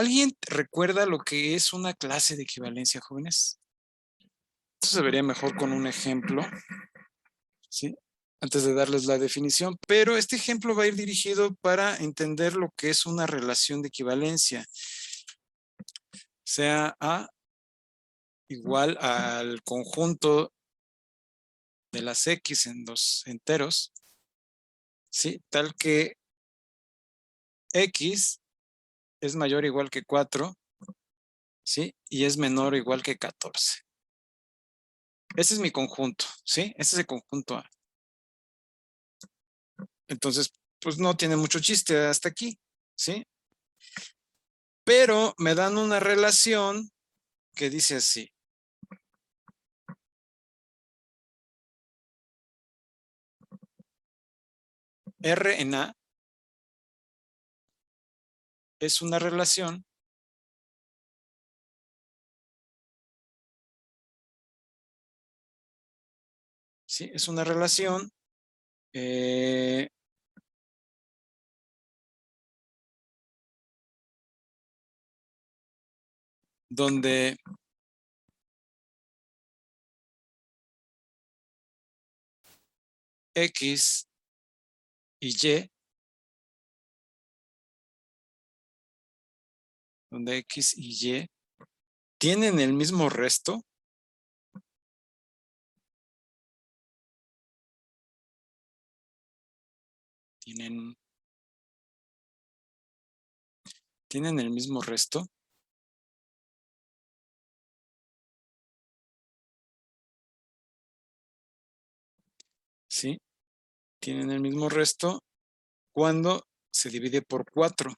¿Alguien recuerda lo que es una clase de equivalencia, jóvenes? Esto se vería mejor con un ejemplo, ¿sí? Antes de darles la definición, pero este ejemplo va a ir dirigido para entender lo que es una relación de equivalencia, sea A igual al conjunto de las X en dos enteros, ¿sí? Tal que X es mayor o igual que 4, ¿sí? Y es menor o igual que 14. Ese es mi conjunto, ¿sí? Ese es el conjunto A. Entonces, pues no tiene mucho chiste hasta aquí, ¿sí? Pero me dan una relación que dice así. R en A es una relación ¿sí? Es una relación donde X y Y, donde X y Y tienen el mismo resto, tienen el mismo resto, ¿sí? Tienen el mismo resto cuando se divide por 4.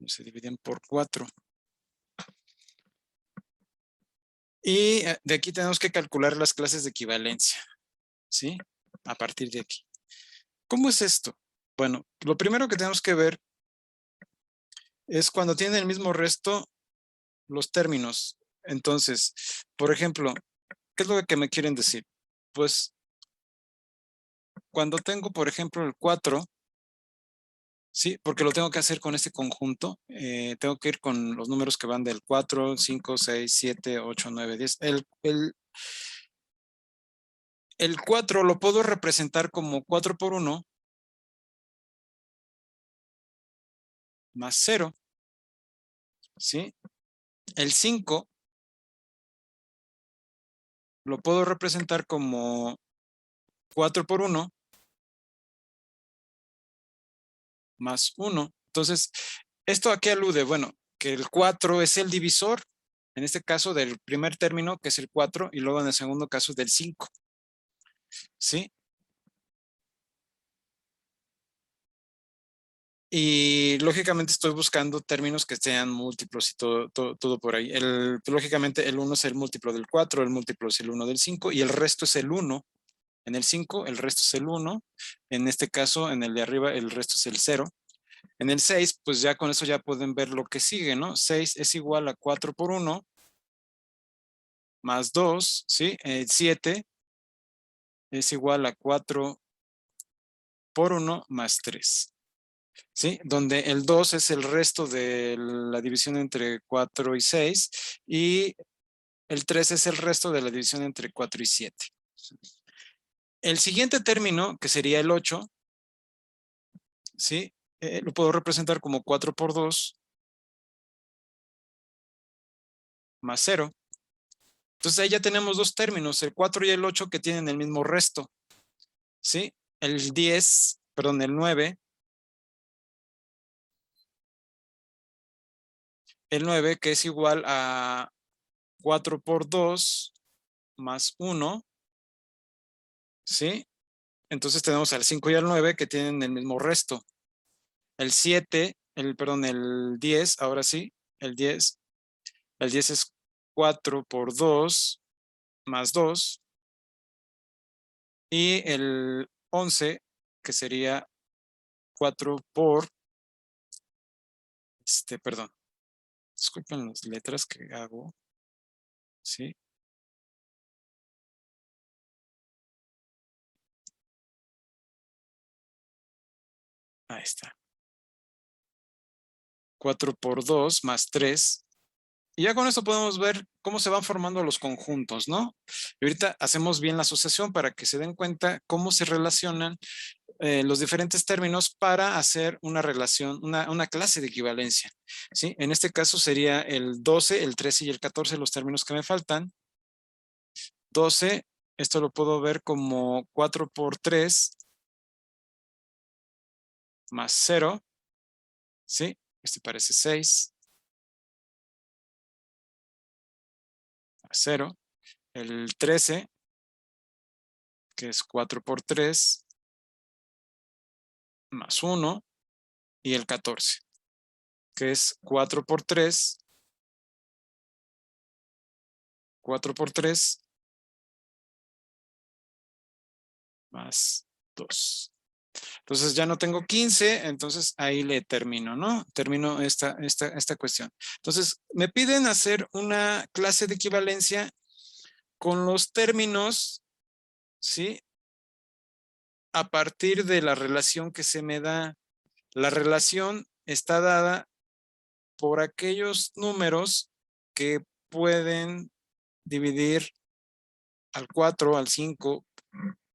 Se dividen por 4. Y de aquí tenemos que calcular las clases de equivalencia, ¿sí? A partir de aquí. ¿Cómo es esto? Bueno, lo primero que tenemos que ver es cuando tienen el mismo resto los términos. Entonces, por ejemplo, ¿qué es lo que me quieren decir? Pues cuando tengo, por ejemplo, el 4, ¿sí? Porque lo tengo que hacer con este conjunto. Tengo que ir con los números que van del 4, 5, 6, 7, 8, 9, 10. El 4 lo puedo representar como 4 por 1 más 0, ¿sí? El 5 lo puedo representar como 4 por 1 más 1. Entonces, ¿esto a qué alude? Bueno, que el 4 es el divisor, en este caso del primer término, que es el 4, y luego en el segundo caso del 5, ¿sí? Y lógicamente estoy buscando términos que sean múltiplos y todo por ahí. Lógicamente el 1 es el múltiplo del 4, el múltiplo es el 1 del 5 y el resto es el 1. En el 5 el resto es el 1. En este caso, en el de arriba, el resto es el 0. En el 6, pues ya con eso ya pueden ver lo que sigue, ¿no? 6 es igual a 4 por 1 más 2, ¿sí? El 7 es igual a 4 por 1 más 3. ¿Sí? Donde el 2 es el resto de la división entre 4 y 6 y el 3 es el resto de la división entre 4 y 7. El siguiente término, que sería el 8, ¿sí? Lo puedo representar como 4 por 2 más 0. Entonces ahí ya tenemos dos términos, el 4 y el 8 que tienen el mismo resto, ¿sí? El 10, perdón, el 9. El 9 que es igual a 4 por 2 más 1, ¿sí? Entonces tenemos al 5 y al 9 que tienen el mismo resto. El 7, perdón, el 10, ahora sí, el 10 es 4 por 2 más 2. Y el 11, que sería 4 por, perdón, Disculpen las letras que hago. ¿Sí? Ahí está. 4 por 2 más 3. Y ya con esto podemos ver cómo se van formando los conjuntos, ¿no? Y ahorita hacemos bien la asociación para que se den cuenta cómo se relacionan los diferentes términos para hacer una relación, una clase de equivalencia, ¿sí? En este caso sería el 12, el 13 y el 14 los términos que me faltan. 12, esto lo puedo ver como 4 por 3 más 0, ¿sí? Este parece 6 más 0. El 13, que es 4 por 3 más 1. Y el 14, que es 4 por 3, 4 por 3 más 2. Entonces ya no tengo 15, entonces ahí le termino, ¿no? Termino esta cuestión. Entonces me piden hacer una clase de equivalencia con los términos, ¿sí? A partir de la relación que se me da. La relación está dada por aquellos números que pueden dividir al 4, al 5,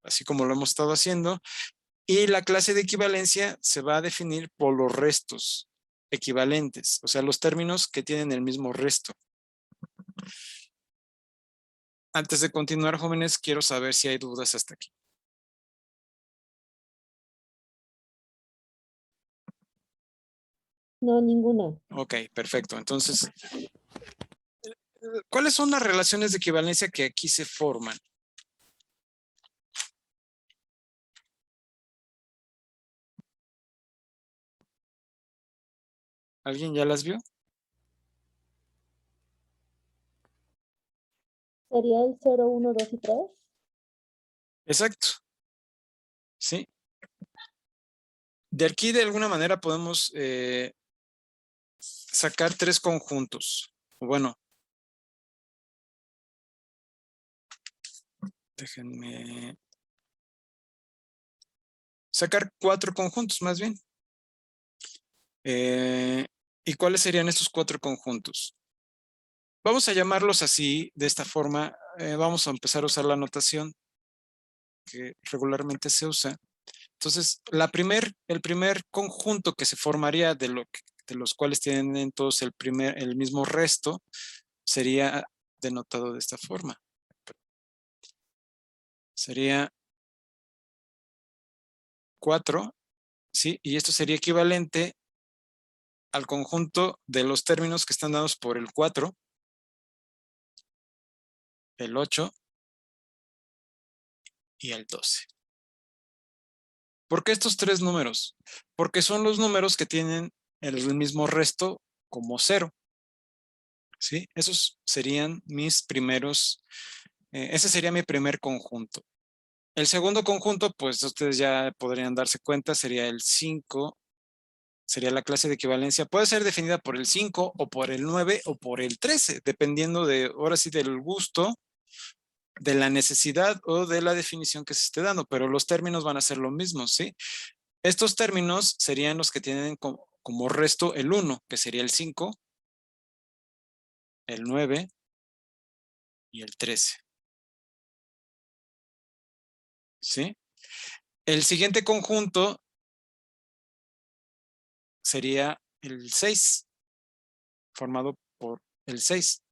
así como lo hemos estado haciendo. Y la clase de equivalencia se va a definir por los restos equivalentes, o sea, los términos que tienen el mismo resto. Antes de continuar, jóvenes, quiero saber si hay dudas hasta aquí. No, ninguna. Ok, perfecto. Entonces, ¿cuáles son las relaciones de equivalencia que aquí se forman? ¿Alguien ya las vio? ¿Sería el 0, 1, 2 y 3? Exacto. Sí. De aquí, de alguna manera, podemos sacar tres conjuntos. Bueno, déjenme sacar 4 conjuntos más bien. ¿Y cuáles serían estos 4 conjuntos? Vamos a llamarlos así, de esta forma. Vamos a empezar a usar la notación que regularmente se usa. Entonces, el primer conjunto que se formaría de los cuales tienen todos el mismo resto sería denotado de esta forma. Sería 4, ¿sí? Y esto sería equivalente al conjunto de los términos que están dados por el 4, el 8 y el 12. ¿Por qué estos tres números? Porque son los números que tienen el mismo resto como 0. ¿Sí? Esos serían mis primeros, ese sería mi primer conjunto. El segundo conjunto, pues ustedes ya podrían darse cuenta, sería el 5, sería la clase de equivalencia. Puede ser definida por el 5 o por el 9 o por el 13, dependiendo de, ahora sí, del gusto, de la necesidad o de la definición que se esté dando, pero los términos van a ser lo mismo, ¿sí? Estos términos serían los que tienen como resto el 1, que sería el 5, el 9 y el 13. ¿Sí? El siguiente conjunto sería el 6, formado por el 6.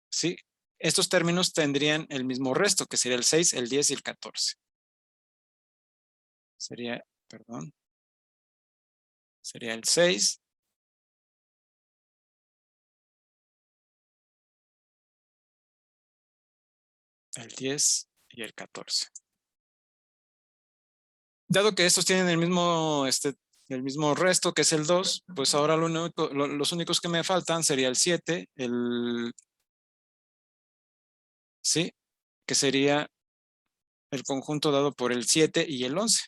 ¿Sí? Estos términos tendrían el mismo resto, que sería el 6, el 10 y el 14. Sería, perdón, sería el 6, el 10 y el 14. Dado que estos tienen el mismo resto, que es el 2, pues ahora los únicos que me faltan sería el 7, ¿sí? Que sería el conjunto dado por el 7 y el 11.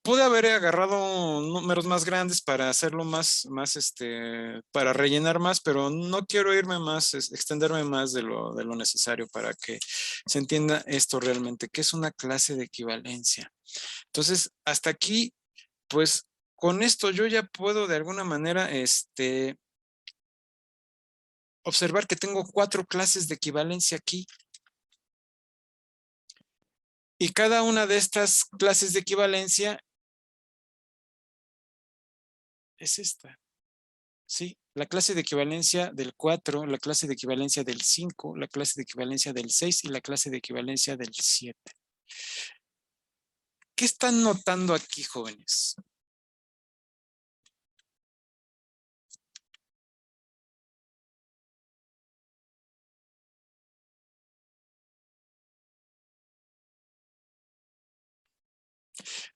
Pude haber agarrado números más grandes para hacerlo para rellenar más, pero no quiero irme más, extenderme más de lo necesario para que se entienda esto realmente, que es una clase de equivalencia. Entonces, hasta aquí, pues, con esto yo ya puedo de alguna manera, observar que tengo 4 clases de equivalencia aquí. Y cada una de estas clases de equivalencia es esta. Sí, la clase de equivalencia del 4, la clase de equivalencia del 5, la clase de equivalencia del 6 y la clase de equivalencia del 7. ¿Qué están notando aquí, jóvenes?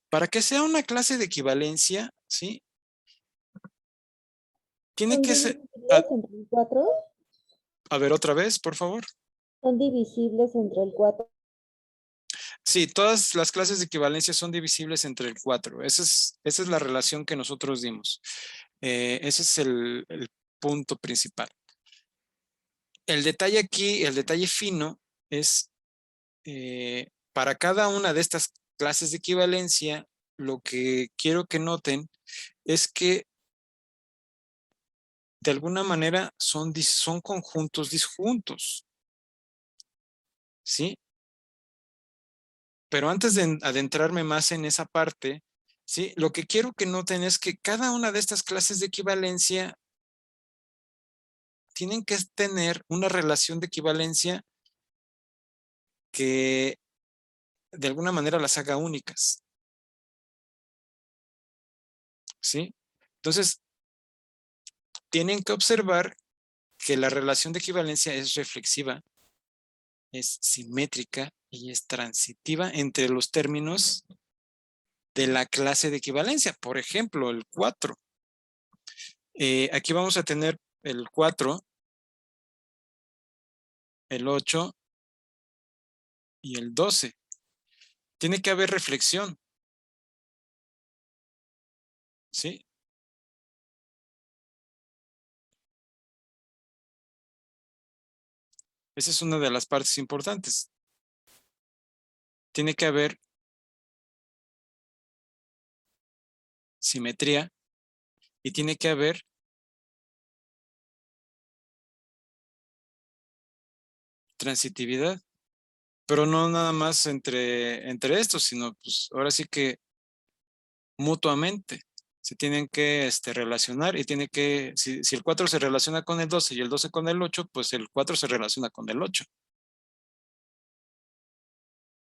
Para que sea una clase de equivalencia, ¿sí? Tiene ¿Son que ser... divisibles entre el 4? A ver, otra vez, por favor. ¿Son divisibles entre el 4? Sí, todas las clases de equivalencia son divisibles entre el 4. Esa es la relación que nosotros dimos. Ese es el punto principal. El detalle aquí, el detalle fino, es para cada una de estas clases de equivalencia, lo que quiero que noten es que de alguna manera son conjuntos disjuntos, ¿sí? Pero antes de adentrarme más en esa parte, ¿sí? Lo que quiero que noten es que cada una de estas clases de equivalencia tienen que tener una relación de equivalencia que de alguna manera las haga únicas, ¿sí? Entonces, tienen que observar que la relación de equivalencia es reflexiva, es simétrica y es transitiva entre los términos de la clase de equivalencia. Por ejemplo, el 4. Aquí vamos a tener el 4, el 8 y el 12. Tiene que haber reflexión, ¿sí? Esa es una de las partes importantes. Tiene que haber simetría y tiene que haber transitividad, pero no nada más entre estos, sino pues ahora sí que mutuamente se tienen que relacionar y tiene que, si el 4 se relaciona con el 12 y el 12 con el 8, pues el 4 se relaciona con el 8.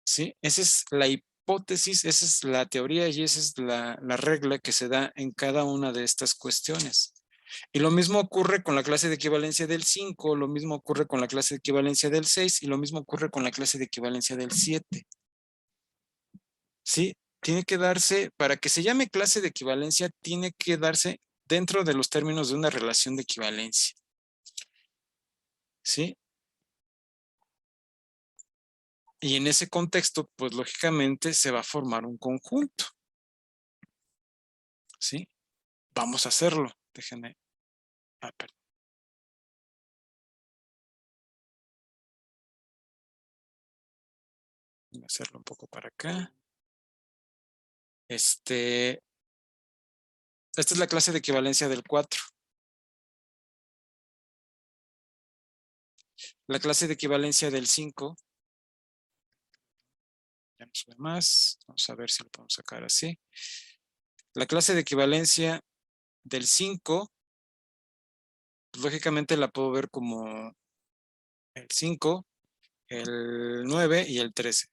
¿Sí? Esa es la hipótesis, esa es la teoría y esa es la regla que se da en cada una de estas cuestiones. Y lo mismo ocurre con la clase de equivalencia del 5, lo mismo ocurre con la clase de equivalencia del 6 y lo mismo ocurre con la clase de equivalencia del 7. ¿Sí? Tiene que darse, para que se llame clase de equivalencia, tiene que darse dentro de los términos de una relación de equivalencia. ¿Sí? Y en ese contexto, pues lógicamente se va a formar un conjunto. ¿Sí? Vamos a hacerlo. Déjenme. Perdón. Voy a hacerlo un poco para acá. Esta es la clase de equivalencia del 4. La clase de equivalencia del 5. Ya no sube más. Vamos a ver si lo podemos sacar así. La clase de equivalencia del 5, pues, lógicamente la puedo ver como el 5, el 9 y el 13.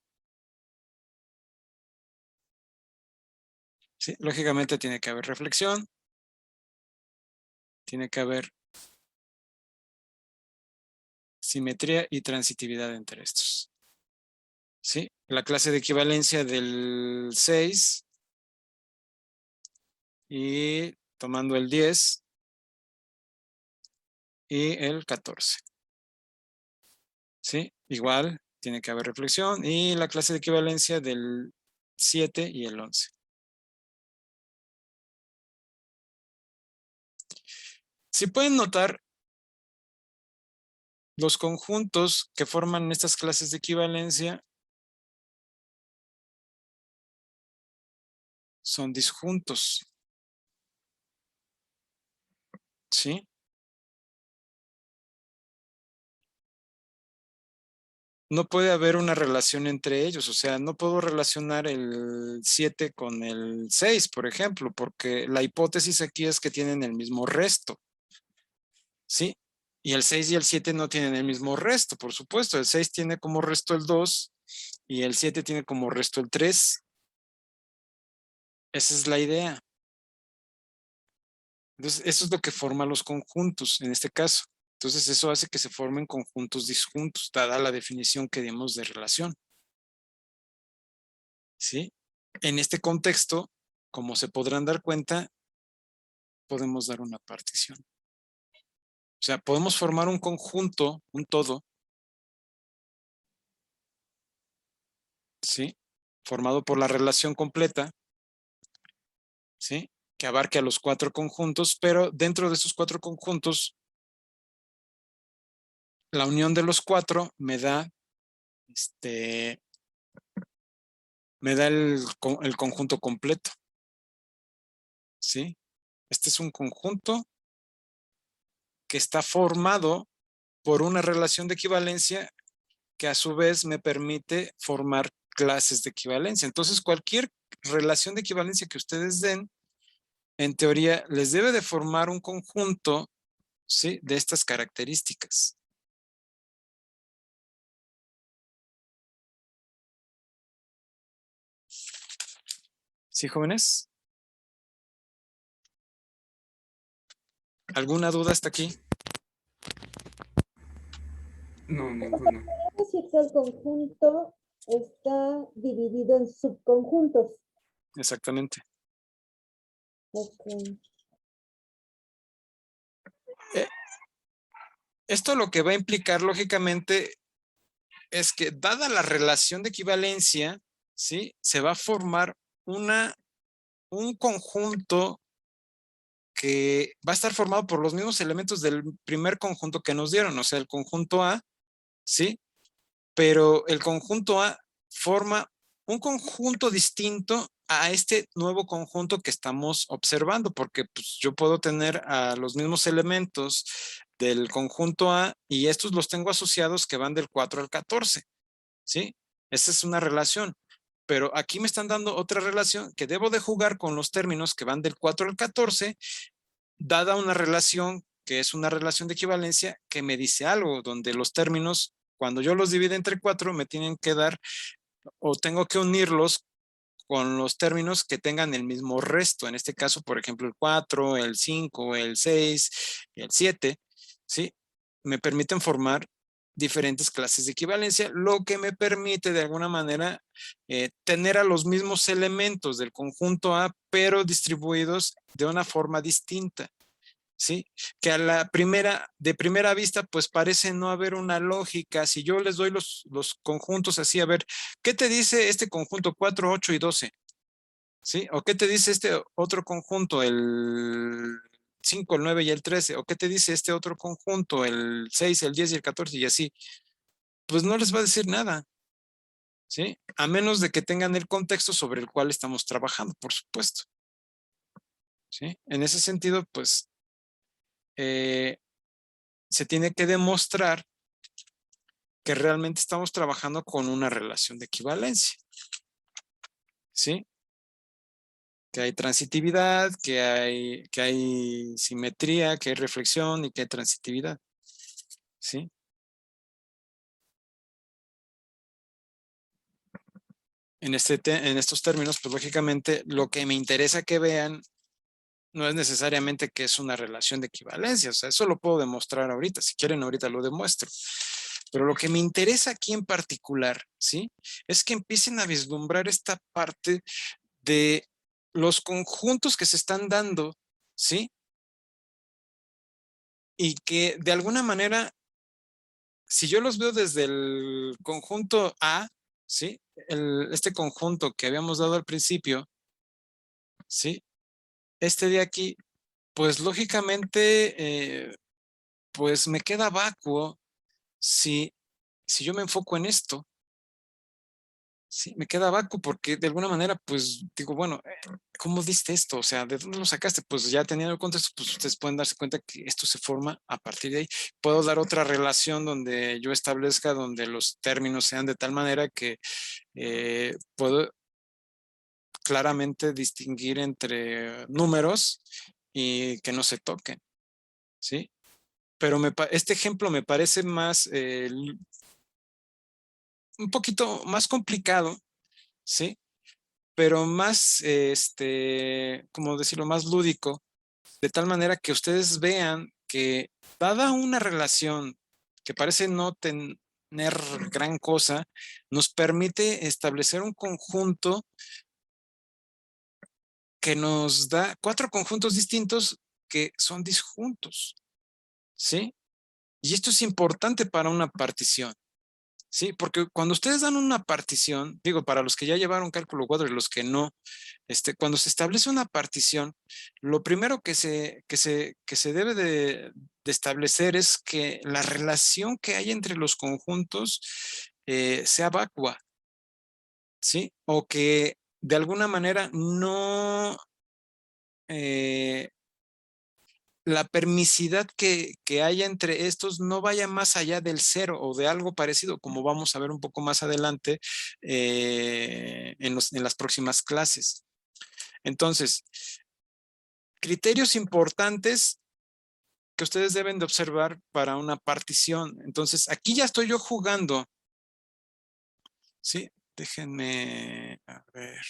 ¿Sí? Lógicamente tiene que haber reflexión, tiene que haber simetría y transitividad entre estos. ¿Sí? La clase de equivalencia del 6 y tomando el 10 y el 14. ¿Sí? Igual tiene que haber reflexión y la clase de equivalencia del 7 y el 11. Si pueden notar, los conjuntos que forman estas clases de equivalencia son disjuntos. ¿Sí? No puede haber una relación entre ellos, o sea, no puedo relacionar el 7 con el 6, por ejemplo, porque la hipótesis aquí es que tienen el mismo resto, ¿sí? Y el 6 y el 7 no tienen el mismo resto, por supuesto. El 6 tiene como resto el 2 y el 7 tiene como resto el 3. Esa es la idea. Entonces, eso es lo que forma los conjuntos en este caso. Entonces, eso hace que se formen conjuntos disjuntos, dada la definición que dimos de relación. ¿Sí? En este contexto, como se podrán dar cuenta, podemos dar una partición. O sea, podemos formar un conjunto, un todo, ¿sí? Formado por la relación completa, ¿sí? Que abarque a los 4 conjuntos, pero dentro de esos 4 conjuntos, la unión de los 4 me da el conjunto completo, ¿sí? Este es un conjunto que está formado por una relación de equivalencia que a su vez me permite formar clases de equivalencia. Entonces, cualquier relación de equivalencia que ustedes den, en teoría, les debe de formar un conjunto, ¿sí? De estas características. ¿Sí, jóvenes? ¿Alguna duda hasta aquí? No, ninguno. Es decir, que el conjunto está dividido en subconjuntos. Exactamente. Ok. Esto lo que va a implicar, lógicamente, es que dada la relación de equivalencia, ¿sí? Se va a formar un conjunto que va a estar formado por los mismos elementos del primer conjunto que nos dieron, o sea, el conjunto A, ¿sí? Pero el conjunto A forma un conjunto distinto a este nuevo conjunto que estamos observando, porque pues, yo puedo tener a los mismos elementos del conjunto A y estos los tengo asociados que van del 4 al 14, ¿sí? Esa es una relación. Pero aquí me están dando otra relación que debo de jugar con los términos que van del 4 al 14, dada una relación que es una relación de equivalencia que me dice algo, donde los términos, cuando yo los divido entre 4, me tienen que dar o tengo que unirlos con los términos que tengan el mismo resto. En este caso, por ejemplo, el 4, el 5, el 6, el 7, ¿sí? Me permiten formar diferentes clases de equivalencia, lo que me permite de alguna manera tener a los mismos elementos del conjunto A, pero distribuidos de una forma distinta. ¿Sí? Que de primera vista, pues parece no haber una lógica. Si yo les doy los conjuntos así, a ver, ¿qué te dice este conjunto 4, 8 y 12? ¿Sí? ¿O qué te dice este otro conjunto, el 5, el 9 y el 13? ¿O qué te dice este otro conjunto, el 6, el 10 y el 14 y así? Pues no les va a decir nada, ¿sí? A menos de que tengan el contexto sobre el cual estamos trabajando, por supuesto. ¿Sí? En ese sentido, pues, se tiene que demostrar que realmente estamos trabajando con una relación de equivalencia. ¿Sí? Que hay transitividad, que hay simetría, que hay reflexión y que hay transitividad. ¿Sí? En estos términos, pues lógicamente lo que me interesa que vean no es necesariamente que es una relación de equivalencia, o sea, eso lo puedo demostrar ahorita, si quieren ahorita lo demuestro. Pero lo que me interesa aquí en particular, ¿sí? Es que empiecen a vislumbrar esta parte de los conjuntos que se están dando, ¿sí? Y que de alguna manera, si yo los veo desde el conjunto A, ¿sí? Este conjunto que habíamos dado al principio, ¿sí? Este de aquí, pues lógicamente, pues me queda vacuo si yo me enfoco en esto. Sí, me queda vacuo porque de alguna manera, pues digo, bueno, ¿cómo diste esto? O sea, ¿de dónde lo sacaste? Pues ya teniendo el contexto, pues ustedes pueden darse cuenta que esto se forma a partir de ahí. Puedo dar otra relación donde yo establezca, donde los términos sean de tal manera que puedo claramente distinguir entre números y que no se toquen, ¿sí? Pero este ejemplo me parece más, un poquito más complicado, ¿sí? Pero más, como decirlo, más lúdico, de tal manera que ustedes vean que dada una relación que parece no tener gran cosa, nos permite establecer un conjunto que nos da 4 conjuntos distintos que son disjuntos, ¿sí? Y esto es importante para una partición. Sí, porque cuando ustedes dan una partición, digo, para los que ya llevaron cálculo 4 y los que no, cuando se establece una partición, lo primero que se debe de establecer es que la relación que hay entre los conjuntos sea vacua, ¿sí? O que de alguna manera no, eh, la permisidad que haya entre estos no vaya más allá del cero o de algo parecido, como vamos a ver un poco más adelante en las próximas clases. Entonces, criterios importantes que ustedes deben de observar para una partición. Entonces, aquí ya estoy yo jugando. Sí, déjenme, a ver,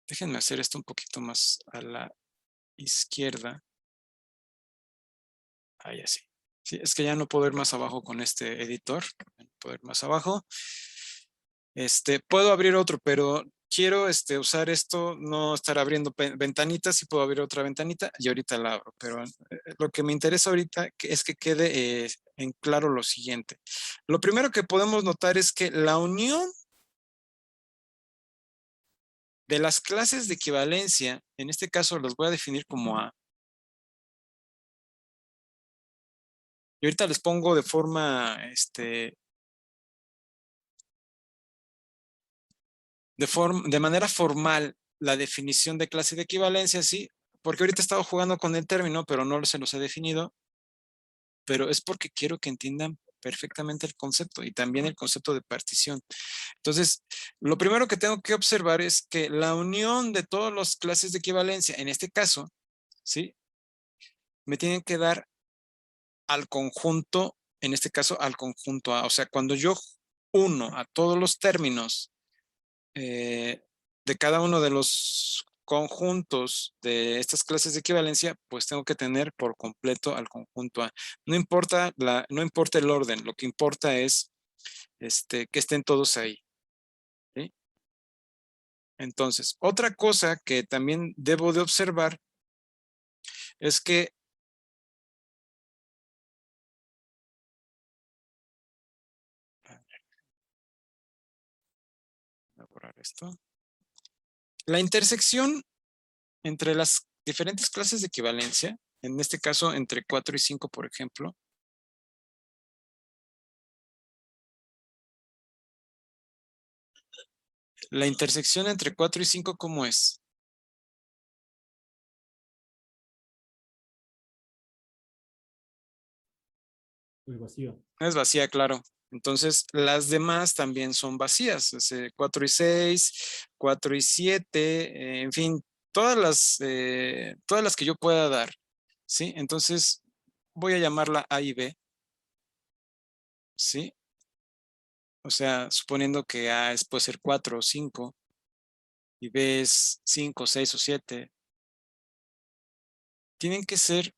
déjenme hacer esto un poquito más a la izquierda. Ahí así. Sí, es que ya no puedo ir más abajo con este editor. No puedo ir más abajo. Puedo abrir otro, pero quiero usar esto, no estar abriendo ventanitas, y puedo abrir otra ventanita y ahorita la abro. Pero lo que me interesa ahorita es que quede en claro lo siguiente. Lo primero que podemos notar es que la unión de las clases de equivalencia, en este caso las voy a definir como A. Y ahorita les pongo de forma, de manera formal la definición de clase de equivalencia, sí, porque ahorita he estado jugando con el término, pero no se los he definido, pero es porque quiero que entiendan perfectamente el concepto y también el concepto de partición. Entonces, lo primero que tengo que observar es que la unión de todas las clases de equivalencia, en este caso, ¿sí? Me tienen que dar al conjunto, en este caso, al conjunto A. O sea, cuando yo uno a todos los términos de cada uno de los conjuntos de estas clases de equivalencia, pues tengo que tener por completo al conjunto A. No importa, no importa el orden, lo que importa es que estén todos ahí. ¿Sí? Entonces, otra cosa que también debo de observar es que voy a borrar esto. La intersección entre las diferentes clases de equivalencia, en este caso entre 4 y 5, por ejemplo, la intersección entre 4 y 5, ¿cómo es? El vacío. Es vacía, claro. Entonces, las demás también son vacías. 4 y 6, 4 y 7, en fin, todas las que yo pueda dar. ¿Sí? Entonces, voy a llamarla A y B. ¿Sí? O sea, suponiendo que A puede ser 4 o 5 y B es 5, 6 o 7. Tienen que ser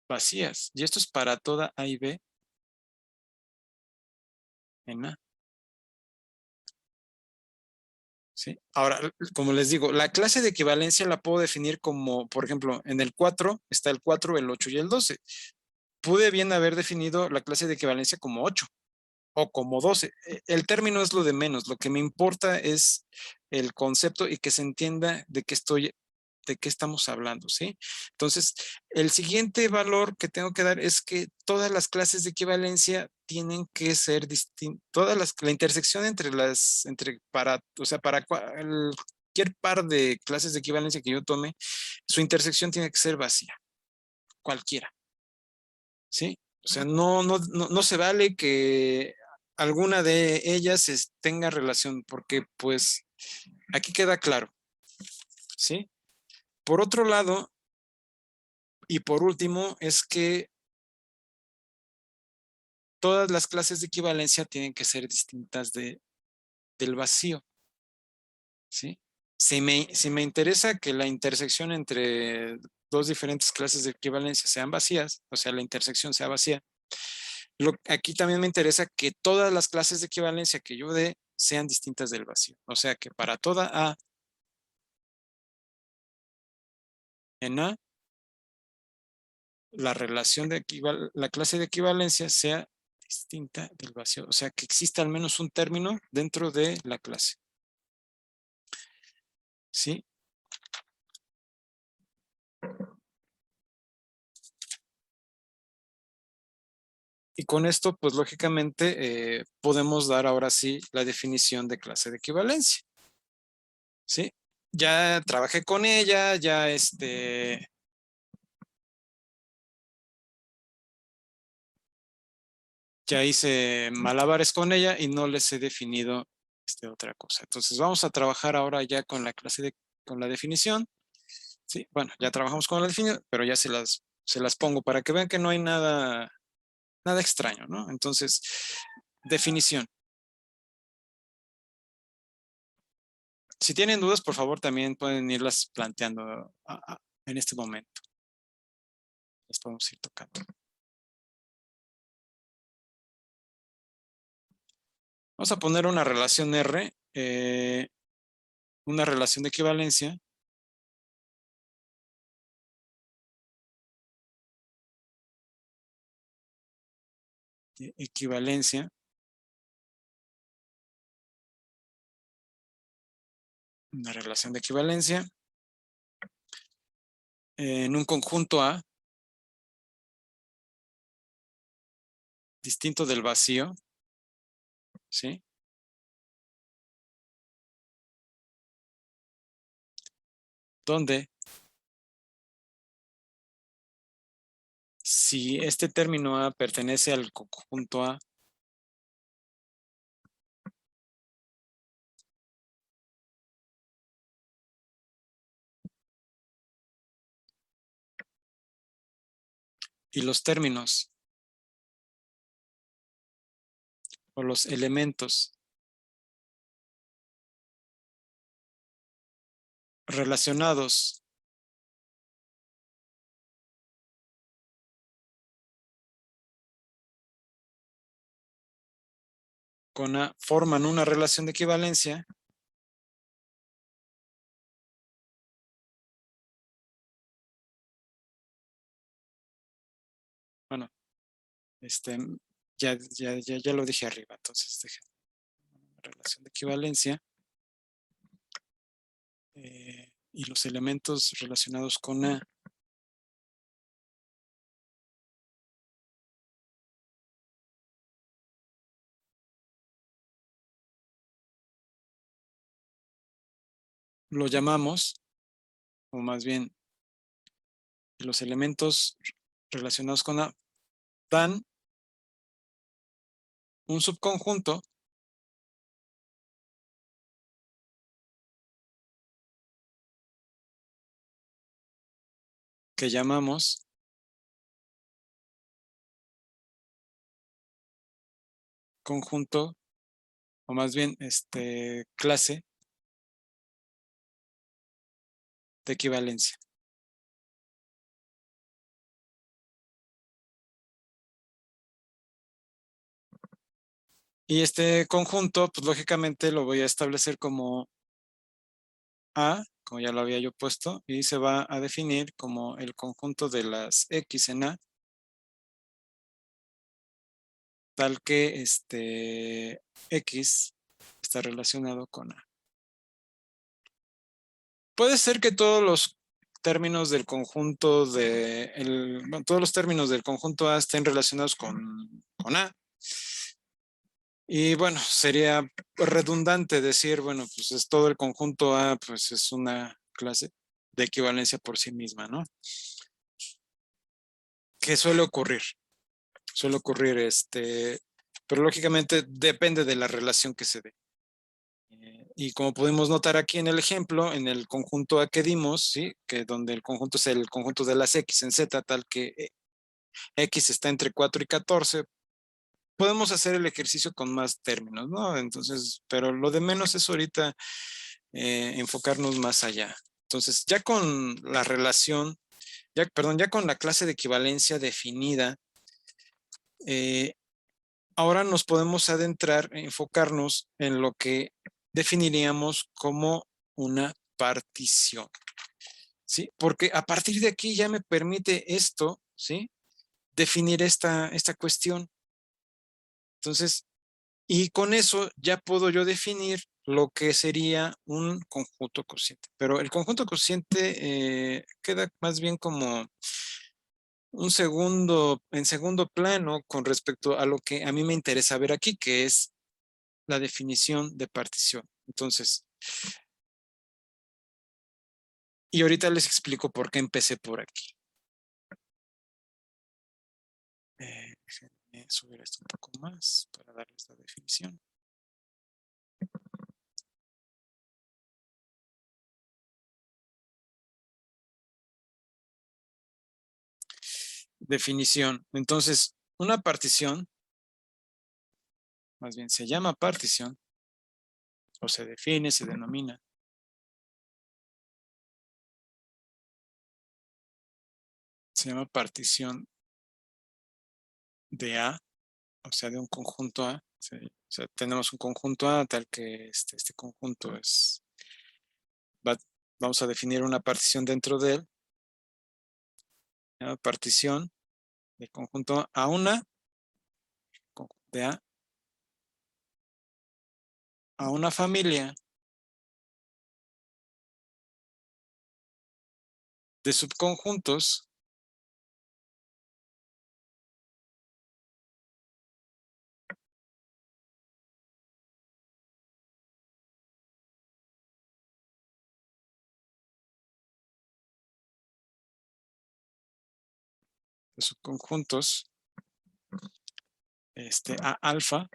vacías. Y esto es para toda A y B en A. ¿Sí? Ahora, como les digo, la clase de equivalencia la puedo definir como, por ejemplo, en el 4 está el 4, el 8 y el 12. Pude bien haber definido la clase de equivalencia como 8 o como 12. El término es lo de menos. Lo que me importa es el concepto y que se entienda de qué estoy de qué estamos hablando, ¿sí? Entonces, el siguiente valor que tengo que dar es que todas las clases de equivalencia tienen que ser distintas, la intersección entre o sea, para cualquier par de clases de equivalencia que yo tome, su intersección tiene que ser vacía, cualquiera, ¿sí? O sea, no se vale que alguna de ellas tenga relación, porque pues aquí queda claro, ¿sí? Por otro lado, y por último, es que todas las clases de equivalencia tienen que ser distintas del vacío, ¿sí? Si me interesa que la intersección entre dos diferentes clases de equivalencia sean vacías, o sea, la intersección sea vacía, aquí también me interesa que todas las clases de equivalencia que yo dé sean distintas del vacío. O sea, que para toda A en A, la relación la clase de equivalencia sea distinta del vacío. O sea, que exista al menos un término dentro de la clase. ¿Sí? Y con esto, pues lógicamente, podemos dar ahora sí la definición de clase de equivalencia. ¿Sí? Ya trabajé con ella, ya hice malabares con ella y no les he definido otra cosa. Entonces vamos a trabajar ahora ya con la con la definición. Sí, bueno, ya trabajamos con la definición, pero ya se las pongo para que vean que no hay nada extraño, ¿no? Entonces, definición. Si tienen dudas, por favor, también pueden irlas planteando en este momento. Las podemos ir tocando. Vamos a poner una relación R, una relación de equivalencia. Equivalencia. Una relación de equivalencia. En un conjunto A. Distinto del vacío. ¿Sí? Donde si este término A pertenece al conjunto A, y los términos o los elementos relacionados con A forman una relación de equivalencia, bueno, ya lo dije arriba, entonces dejen relación de equivalencia y los elementos relacionados con A lo llamamos, o más bien, los elementos relacionados con A dan un subconjunto que llamamos conjunto, o más bien clase de equivalencia. Y este conjunto, pues lógicamente lo voy a establecer como A, como ya lo había yo puesto, y se va a definir como el conjunto de las X en A, tal que X está relacionado con A. Puede ser que todos términos del conjunto bueno, todos los términos del conjunto A estén relacionados con A. Y bueno, sería redundante decir, bueno, pues es todo el conjunto A, pues es una clase de equivalencia por sí misma, ¿no? ¿Qué suele ocurrir? Suele ocurrir, pero lógicamente depende de la relación que se dé. Y como pudimos notar aquí en el ejemplo, en el conjunto A que dimos, ¿sí? Que donde el conjunto es el conjunto de las X en Z, tal que X está entre 4 y 14, podemos hacer el ejercicio con más términos, ¿no? Entonces, pero lo de menos es ahorita enfocarnos más allá. Entonces, ya con la relación, ya con la clase de equivalencia definida, ahora nos podemos adentrar, enfocarnos en lo que definiríamos como una partición, ¿sí? Porque a partir de aquí ya me permite esto, ¿sí? Definir esta cuestión. Entonces, y con eso ya puedo yo definir lo que sería un conjunto cociente. Pero el conjunto cociente queda más bien como en segundo plano con respecto a lo que a mí me interesa ver aquí, que es la definición de partición. Entonces, y ahorita les explico por qué empecé por aquí. Déjenme subir esto un poco más para darles la definición. Definición. Entonces, una partición, más bien se llama partición, o se define, se denomina. Se llama partición de A, o sea, de un conjunto A. ¿Sí? O sea, tenemos un conjunto A tal que este conjunto es, vamos a definir una partición dentro de él. Se llama partición de conjunto A una, de a una familia de subconjuntos a alfa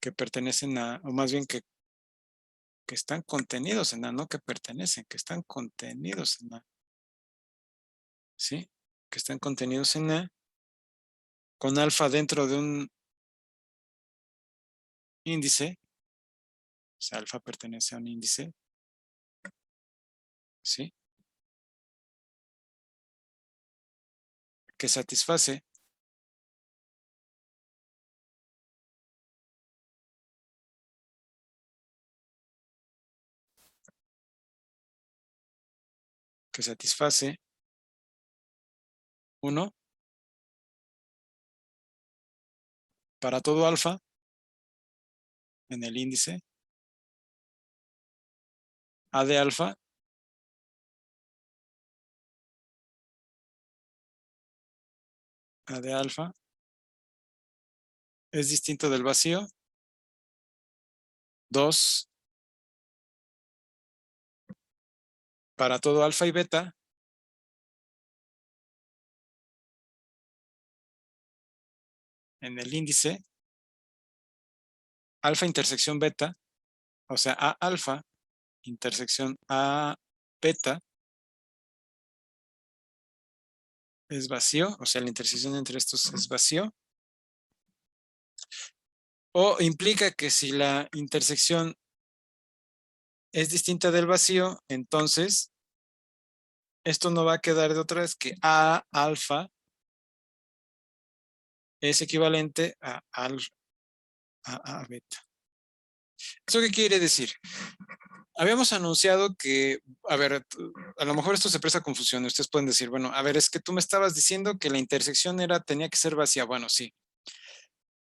que pertenecen a, o más bien que están contenidos en A, no que pertenecen, que están contenidos en A. ¿Sí? Que están contenidos en A, con alfa dentro de un índice, o sea, alfa pertenece a un índice, ¿sí? Que satisface uno para todo alfa en el índice, A de alfa es distinto del vacío. 2 para todo alfa y beta en el índice, alfa intersección beta, o sea, A alfa intersección A beta es vacío, o sea, la intersección entre estos es vacío. O implica que si la intersección es distinta del vacío, entonces esto no va a quedar de otra vez que A alfa es equivalente a beta. ¿Eso qué quiere decir? Habíamos anunciado que, a ver, a lo mejor esto se presta a confusión. Ustedes pueden decir, bueno, a ver, es que tú me estabas diciendo que la intersección tenía que ser vacía. Bueno, sí.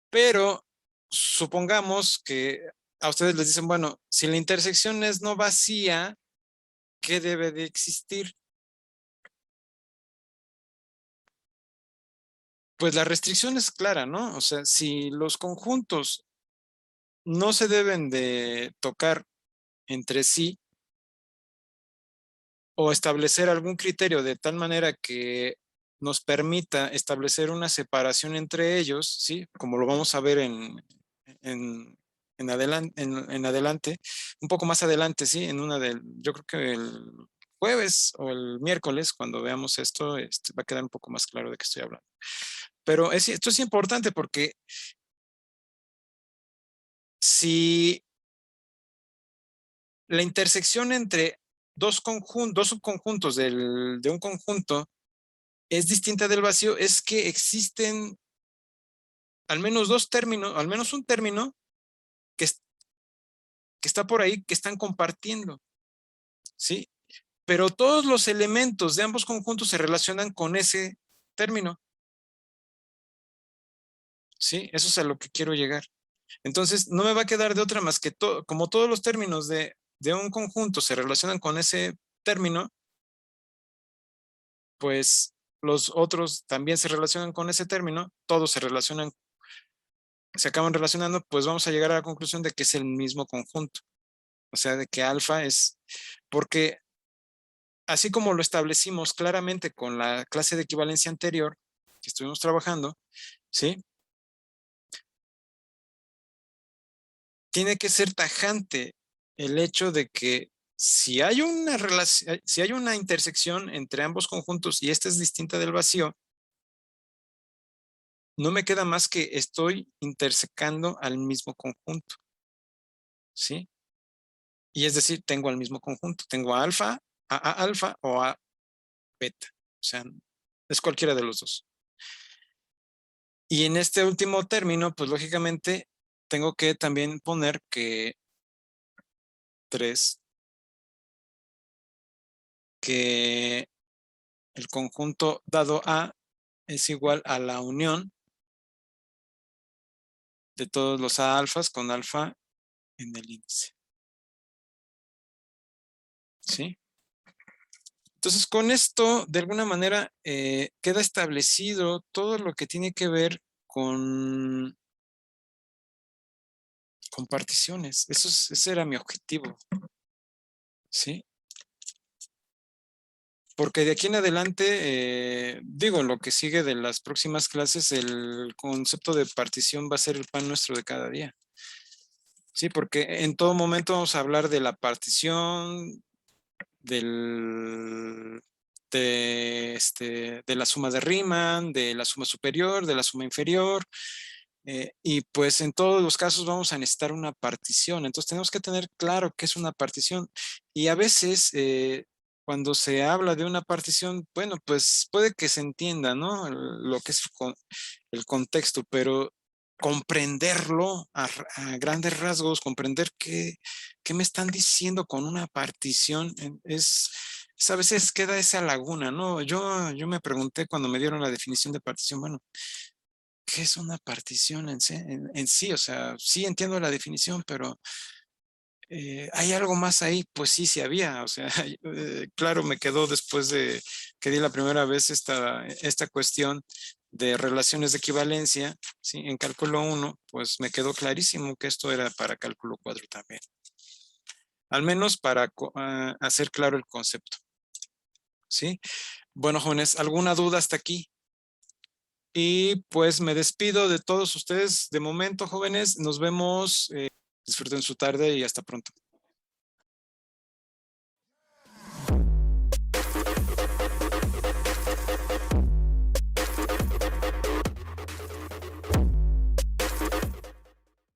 Pero supongamos que a ustedes les dicen, bueno, si la intersección es no vacía, ¿qué debe de existir? Pues la restricción es clara, ¿no? O sea, si los conjuntos no se deben de tocar entre sí o establecer algún criterio de tal manera que nos permita establecer una separación entre ellos, ¿sí? Como lo vamos a ver en adelante, un poco más adelante, ¿sí? Yo creo que el jueves o el miércoles, cuando veamos esto, va a quedar un poco más claro de qué estoy hablando. Pero esto es importante porque si la intersección entre dos subconjuntos de un conjunto es distinta del vacío, es que existen al menos dos términos, al menos un término que, que está por ahí, que están compartiendo, ¿sí? Pero todos los elementos de ambos conjuntos se relacionan con ese término, ¿sí? Eso es a lo que quiero llegar. Entonces, no me va a quedar de otra más que como todos los términos de un conjunto se relacionan con ese término, pues los otros también se relacionan con ese término, todos se acaban relacionando, pues vamos a llegar a la conclusión de que es el mismo conjunto. O sea, de que alfa porque así como lo establecimos claramente con la clase de equivalencia anterior que estuvimos trabajando, ¿sí? Tiene que ser tajante el hecho de que si hay una intersección entre ambos conjuntos y esta es distinta del vacío, no me queda más que estoy intersecando al mismo conjunto, ¿sí? Y es decir, tengo al mismo conjunto, tengo a alfa o a beta, o sea, es cualquiera de los dos. Y en este último término, pues lógicamente tengo que también poner que 3, que el conjunto dado A es igual a la unión de todos los A alfas con alfa en el índice. ¿Sí? Entonces, con esto, de alguna manera, queda establecido todo lo que tiene que ver con particiones. Ese era mi objetivo. ¿Sí? Porque de aquí en adelante, digo, lo que sigue de las próximas clases, el concepto de partición va a ser el pan nuestro de cada día. Sí, porque en todo momento vamos a hablar de la partición, de la suma de Riemann, de la suma superior, de la suma inferior, y pues en todos los casos vamos a necesitar una partición. Entonces tenemos que tener claro qué es una partición. Y a veces, cuando se habla de una partición, bueno, pues puede que se entienda, ¿no? Lo que es el contexto, pero comprenderlo a grandes rasgos, comprender qué me están diciendo con una partición, a veces queda esa laguna, ¿no? Yo me pregunté cuando me dieron la definición de partición, bueno, ¿qué es una partición en sí? O sea, sí entiendo la definición, pero ¿hay algo más ahí? Pues sí, sí había. O sea, claro, me quedó después de que di la primera vez esta cuestión de relaciones de equivalencia, ¿sí? En cálculo 1, pues me quedó clarísimo que esto era para cálculo 4 también. Al menos para hacer claro el concepto. ¿Sí? Bueno, jóvenes, ¿alguna duda hasta aquí? Y pues me despido de todos ustedes de momento, jóvenes. Nos vemos. Disfruten su tarde y hasta pronto.